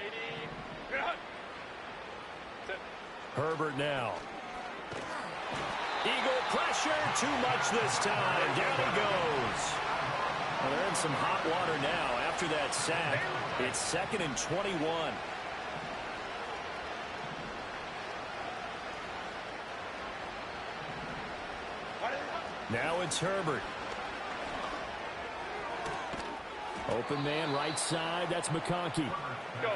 Herbert now. Eagle pressure, too much this time. Down he goes. Well, they're in some hot water now after that sack. It's 2nd and 21. Now it's Herbert. Open man right side. That's McConkey.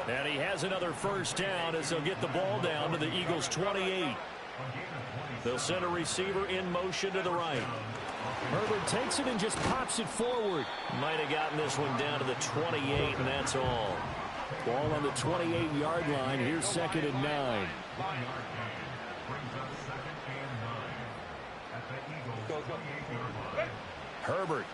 And he has another first down as they'll get the ball down to the Eagles' 28. They'll send a receiver in motion to the right. Herbert takes it and just pops it forward. Might have gotten this one down to the 28, and that's all. Ball on the 28-yard line. Here's 2nd and 9. Herbert.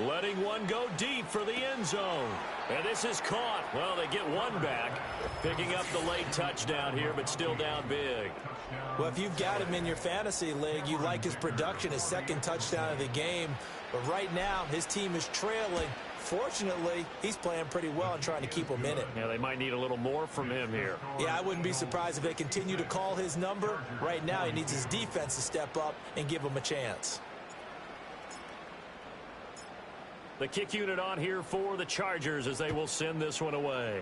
Letting one go deep for the end zone. And this is caught. Well, they get one back. Picking up the late touchdown here, but still down big. Well, if you've got him in your fantasy league, you like his production, his 2nd touchdown of the game. But right now, his team is trailing. Fortunately, he's playing pretty well and trying to keep him in it. Yeah, they might need a little more from him here. Yeah, I wouldn't be surprised if they continue to call his number. Right now, he needs his defense to step up and give him a chance. The kick unit on here for the Chargers as they will send this one away.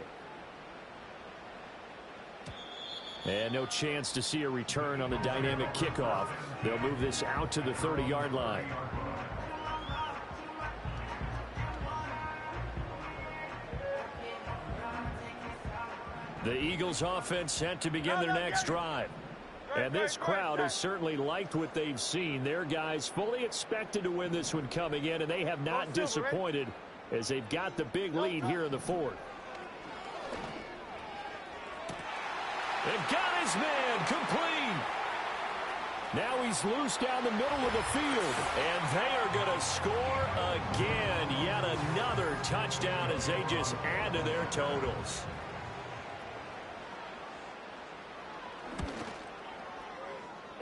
And no chance to see a return on the dynamic kickoff. They'll move this out to the 30-yard line. The Eagles offense set to begin their next drive. And this crowd has certainly liked what they've seen. Their guys fully expected to win this one coming in, and they have not disappointed as they've got the big lead here in the 4th. They've got his man complete. Now he's loose down the middle of the field. And they are going to score again. Yet another touchdown as they just add to their totals.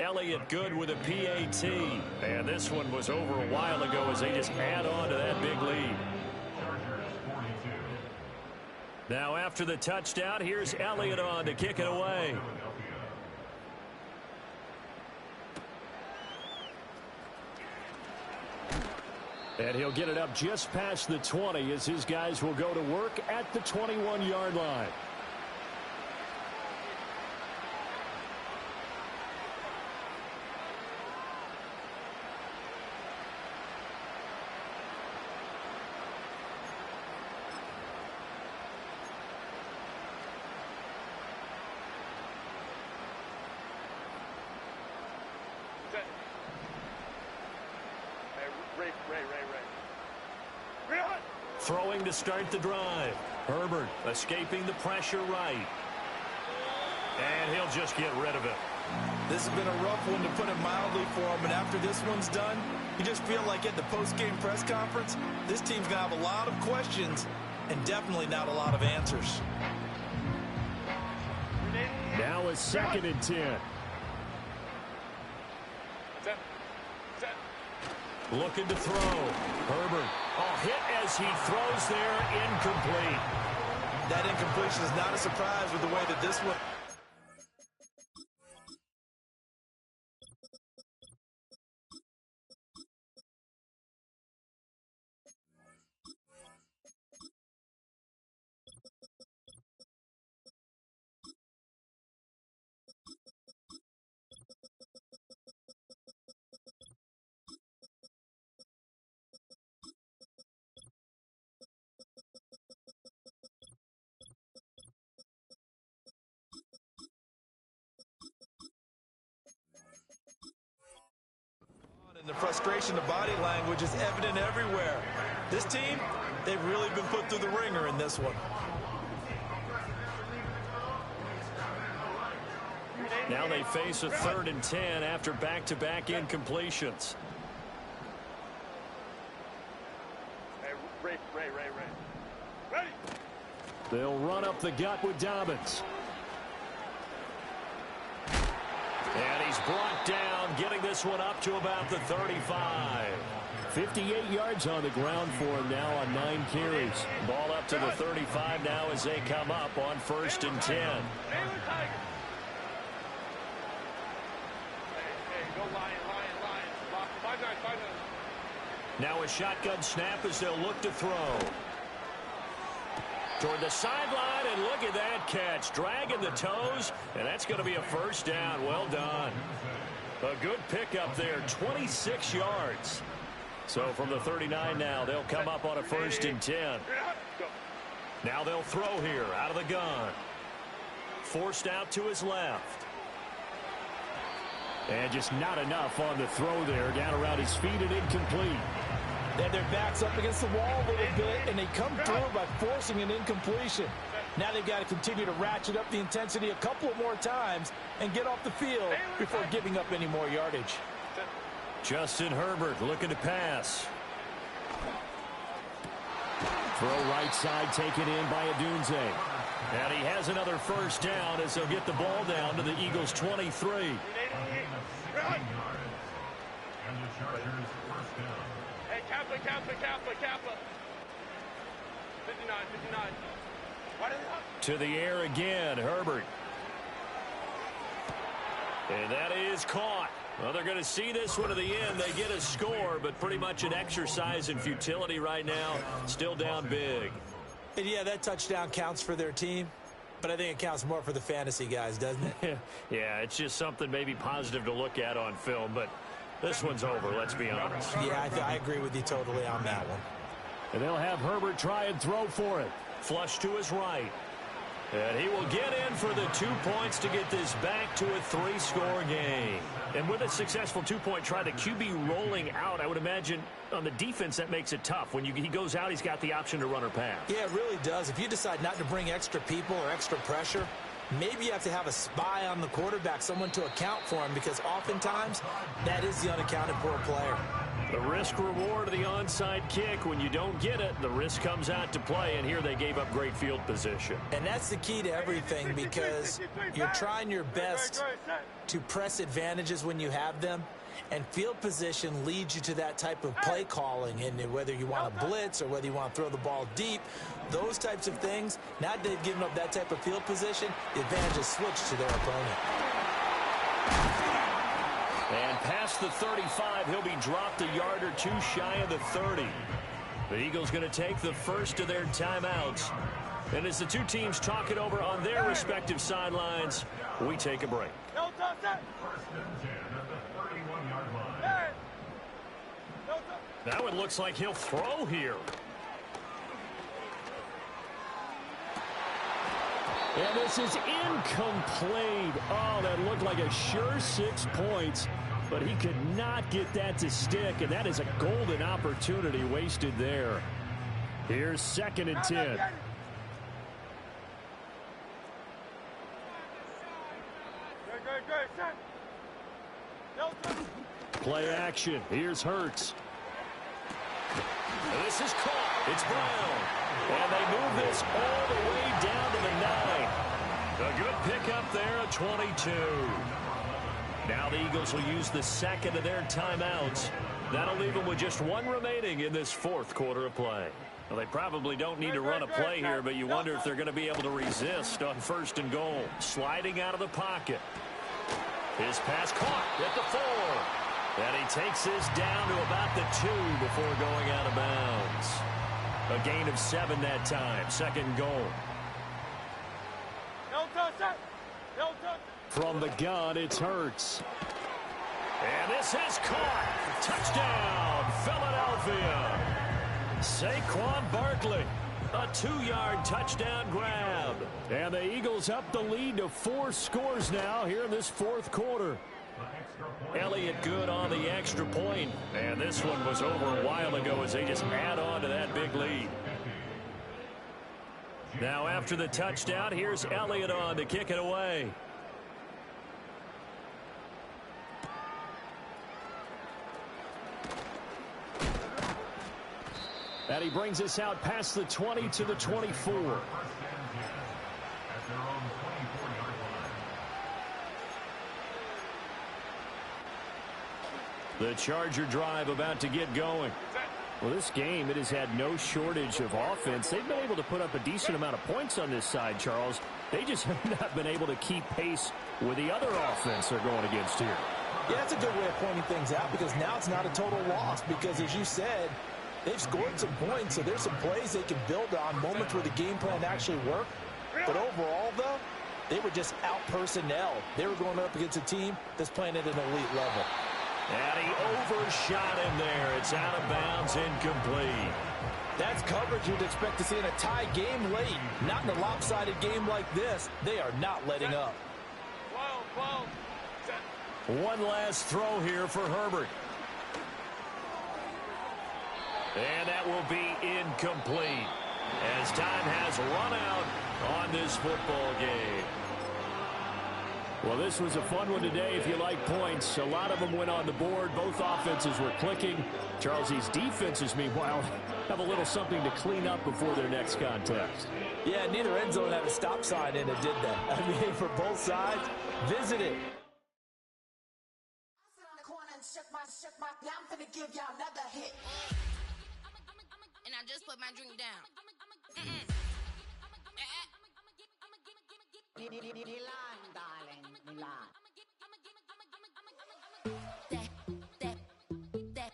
Elliott good with a PAT. And this one was over a while ago as they just add on to that big lead. Now after the touchdown, here's Elliott on to kick it away. And he'll get it up just past the 20 as his guys will go to work at the 21-yard line. Throwing to start the drive. Herbert escaping the pressure right. And he'll just get rid of it. This has been a rough one, to put it mildly, for him. And after this one's done, you just feel like at the post-game press conference, this team's going to have a lot of questions and definitely not a lot of answers. Now it's 2nd and 10. Looking to throw. Herbert. Oh, hit as he throws there. Incomplete. That incompletion is not a surprise with the way that this one... And the frustration, the body language is evident everywhere. This team, they've really been put through the ringer in this one. Now they face a 3rd and 10 after back-to-back incompletions. Hey, Ray. Ready? They'll run up the gut with Dobbins. And he's brought down, getting this one up to about the 35. 58 yards on the ground for him now on 9 carries. Ball up to the 35 now as they come up on 1st and 10. Go lion. 5-9. Now a shotgun snap as they'll look to throw. Toward the sideline, and look at that catch. Dragging the toes, and that's going to be a 1st down. Well done. A good pickup there, 26 yards. So from the 39 now, they'll come up on a 1st and 10. Now they'll throw here out of the gun. Forced out to his left. And just not enough on the throw there. Down around his feet and incomplete. Then their backs up against the wall a little bit, and they come through by forcing an incompletion. Now they've got to continue to ratchet up the intensity a couple of more times and get off the field before giving up any more yardage. Justin Herbert looking to pass. Throw right side taken in by Adunze. And he has another 1st down as they'll get the ball down to the Eagles' 23. Hey, Kappa. 59. To the air again, Herbert. And that is caught. Well, they're going to see this one to the end. They get a score, but pretty much an exercise in futility right now. Still down big. And yeah, that touchdown counts for their team, but I think it counts more for the fantasy guys, doesn't it? Yeah, it's just something maybe positive to look at on film, but this one's over, let's be honest. Yeah, I agree with you totally on that one. And they'll have Herbert try and throw for it. Flush to his right. And he will get in for the 2 points to get this back to a 3-score game. And with a successful 2-point try, the QB rolling out, I would imagine on the defense that makes it tough. When he goes out, he's got the option to run or pass. Yeah, it really does. If you decide not to bring extra people or extra pressure, maybe you have to have a spy on the quarterback, someone to account for him, because oftentimes that is the unaccounted for player. The risk-reward of the onside kick, when you don't get it, the risk comes out to play, and here they gave up great field position. And that's the key to everything, because you're trying your best to press advantages when you have them, and field position leads you to that type of play calling, and whether you want to blitz or whether you want to throw the ball deep, those types of things, now that they've given up that type of field position, the advantage is switched to their opponent. And past the 35, he'll be dropped a yard or two shy of the 30. The Eagles going to take the first of their timeouts. And as the two teams talk it over on their respective sidelines, we take a break. Now it looks like he'll throw here. And this is incomplete. Oh, that looked like a sure 6 points, but he could not get that to stick, and that is a golden opportunity wasted there. Here's 2nd and 10. Play action. Here's Hurts. This is caught. It's Brown. And they move this all the way down to the 9. A good pickup there at 22. Now the Eagles will use the second of their timeouts. That'll leave them with just one remaining in this 4th quarter of play. Well, they probably don't need to run a play here, but you wonder if they're going to be able to resist on 1st and goal. Sliding out of the pocket. His pass caught at the 4. And he takes this down to about the 2 before going out of bounds. A gain of 7 that time. 2nd and goal. From the gun, it's Hurts. And this is caught. Touchdown, Philadelphia. Saquon Barkley. A 2-yard touchdown grab. And the Eagles up the lead to 4 scores now here in this 4th quarter. Elliott good on the extra point. And this one was over a while ago as they just add on to that big lead. Now after the touchdown, here's Elliott on to kick it away. And he brings us out past the 20 to the 24. The Charger drive about to get going. Well, this game, it has had no shortage of offense. They've been able to put up a decent amount of points on this side, Charles. They just have not been able to keep pace with the other offense they're going against here. Yeah, that's a good way of pointing things out because now it's not a total loss because, as you said, they've scored some points, so there's some plays they can build on, moments where the game plan actually worked. But overall, though, they were just out-personnel. They were going up against a team that's playing at an elite level. And he overshot him there. It's out of bounds, incomplete. That's coverage you'd expect to see in a tie game late. Not in a lopsided game like this. They are not letting up. One last throw here for Herbert. And that will be incomplete as time has run out on this football game. Well, this was a fun one today if you like points. A lot of them went on the board. Both offenses were clicking. Charles, these defenses, meanwhile, have a little something to clean up before their next contest. Yeah, neither end zone had a stop sign in it, did they? I mean, for both sides, visit it. I'm finna give y'all another hit. And I just put my drink down. Milan, darling, Milan. That,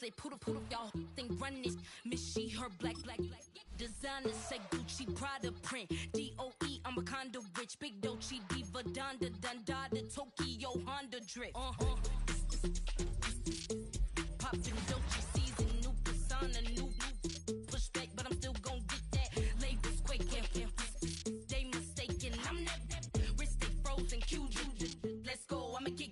say, poodle, y'all think run this. Miss she, her black. Designer say Gucci, Prada print. DOE, I'm a condo rich. Big Dolce, Diva, Donda, Dundada, Tokyo, Honda drip. Poppin' Dolce season, new persona, new pushback, but I'm still gon' get that. Labels quaking, they mistaken. I'm that wrist stay frozen, QQ. Let's go, I'ma get.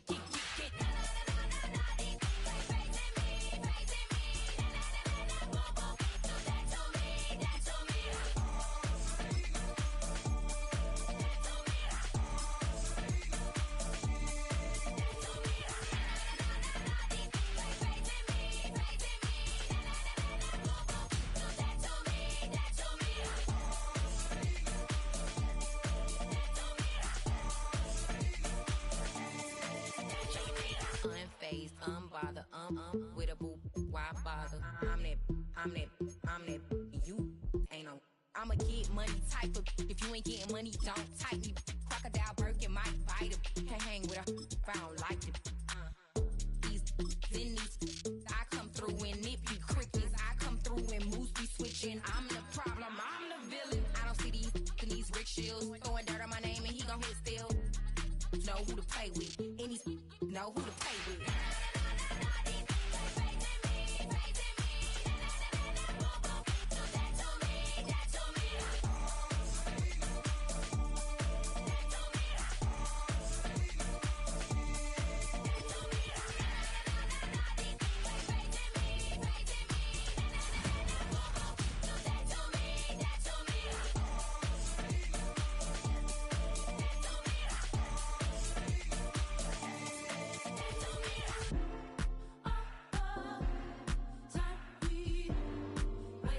Unfazed, unbothered, with a boo, why bother? I'm that, you ain't no. I'm a get money type of, if you ain't getting money, don't type me. Crocodile Birkin might bite him. Can't hang with her if I don't like it. These, I come through and it be crickets. I come through and moves be switching. I'm the problem, I'm the villain. I don't see these rickshaws throwing dirt on my name and he gon' hit still. Know who to play with, and he's know who to play with.